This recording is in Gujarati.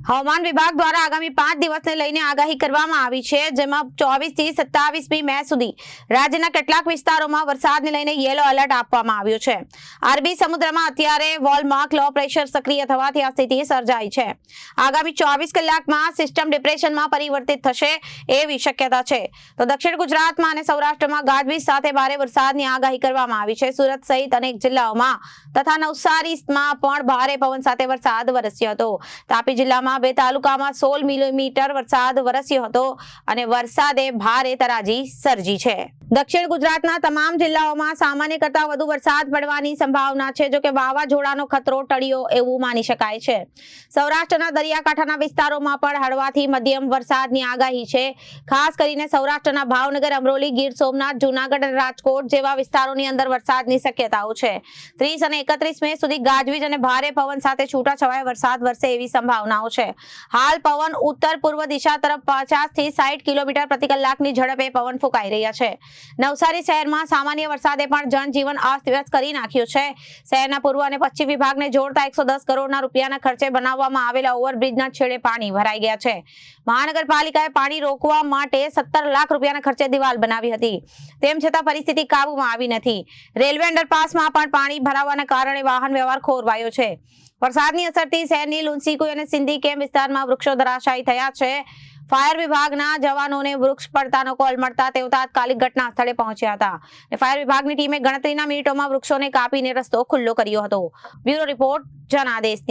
હવામાન વિભાગ દ્વારા આગામી 5 દિવસને લઈને આગાહી કરવામાં આવી છે, જેમાં 24 થી 27મી મે સુધી રાજ્યના કેટલાક વિસ્તારોમાં વરસાદને લઈને યેલો એલર્ટ આપવામાં આવ્યું છે। અરબી સમુદ્રમાં અત્યારે વોલમાર્ક લો પ્રેશર સક્રિય થવાથી આ સ્થિતિ સર્જાઈ છે। આગામી 24 કલાકમાં સિસ્ટમ ડિપ્રેશનમાં પરિવર્તિત થશે એવી શક્યતા છે। તો દક્ષિણ ગુજરાતમાં અને સૌરાષ્ટ્રમાં ગાજવીજ સાથે ભારે વરસાદની આગાહી કરવામાં આવી છે। સુરત સહિત અનેક જિલ્લાઓમાં તથા નવસારીમાં પણ ભારે પવન સાથે વરસાદ વરસ્યો હતો। તાપી જિલ્લામાં 2 તાલુકામાં 16 મિલીમીટર વરસાદ વરસ્યો હતો અને વરસાદે ભારે તરાજી સર્જી છે। દક્ષિણ ગુજરાતના તમામ જિલ્લાઓમાં સામાન્ય કરતાં વધુ વરસાદ પડવાની સંભાવના છે, જો કે વાવાઝોડાનો ખતરો ટળ્યો એવું માની શકાય છે। સૌરાષ્ટ્રના દરિયાકાંઠાના વિસ્તારોમાં પણ હળવાથી મધ્યમ વરસાદની આગાહી છે। ખાસ કરીને સૌરાષ્ટ્રના ભાવનગર, અમરોલી, ગીર સોમનાથ, જૂનાગઢ અને રાજકોટ જેવા વિસ્તારોની અંદર વરસાદની શક્યતાઓ છે। 30 અને 31 મે સુધી ગાજવીજ અને ભારે પવન સાથે છૂટાછવાયા વરસાદ વરસે એવી સંભાવનાઓ છે। હાલ પવન ઉત્તર પૂર્વ દિશા તરફ 50 થી 60 કિલોમીટર પ્રતિ કલાકની ઝડપે પવન ફૂંકાઈ રહ્યા છે। નવસારી શહેરમાં સામાન્ય વરસાદે પણ જનજીવન અસ્તવ્યસ્ત કરી નાખ્યું છે। શહેરના પૂર્વ અને પશ્ચિમ વિભાગને જોડતા 110 કરોડના રૂપિયાના ખર્ચે બનાવવામાં આવેલા ઓવરબ્રિજના છેડે પાણી ભરાઈ ગયા છે। મહાનગરપાલિકાએ પાણી રોકવા માટે 17 લાખ રૂપિયાના ખર્ચે દિવાલ બનાવી હતી, તેમ છતાં પરિસ્થિતિ કાબૂમાં આવી નથી। રેલવે અંડરપાસમાં પણ પાણી ભરાવાના કારણે વાહન વ્યવહાર ખોરવાયો છે। વરસાદની અસરથી શહેરની લુન્સીકુઈ અને સિંધી કેમ્પ વિસ્તારમાં વૃક્ષો ધરાશાયી થયા છે। ફાયર વિભાગના જવાનોને વૃક્ષ પડતાનો કોલ મળતા તેઓ તાત્કાલિક ઘટના સ્થળે પહોંચ્યા હતા। ફાયર વિભાગની ટીમે ગણતરીના મિનિટોમાં વૃક્ષોને કાપીને રસ્તો ખુલ્લો કર્યો હતો। Bureau report, Janadesh news.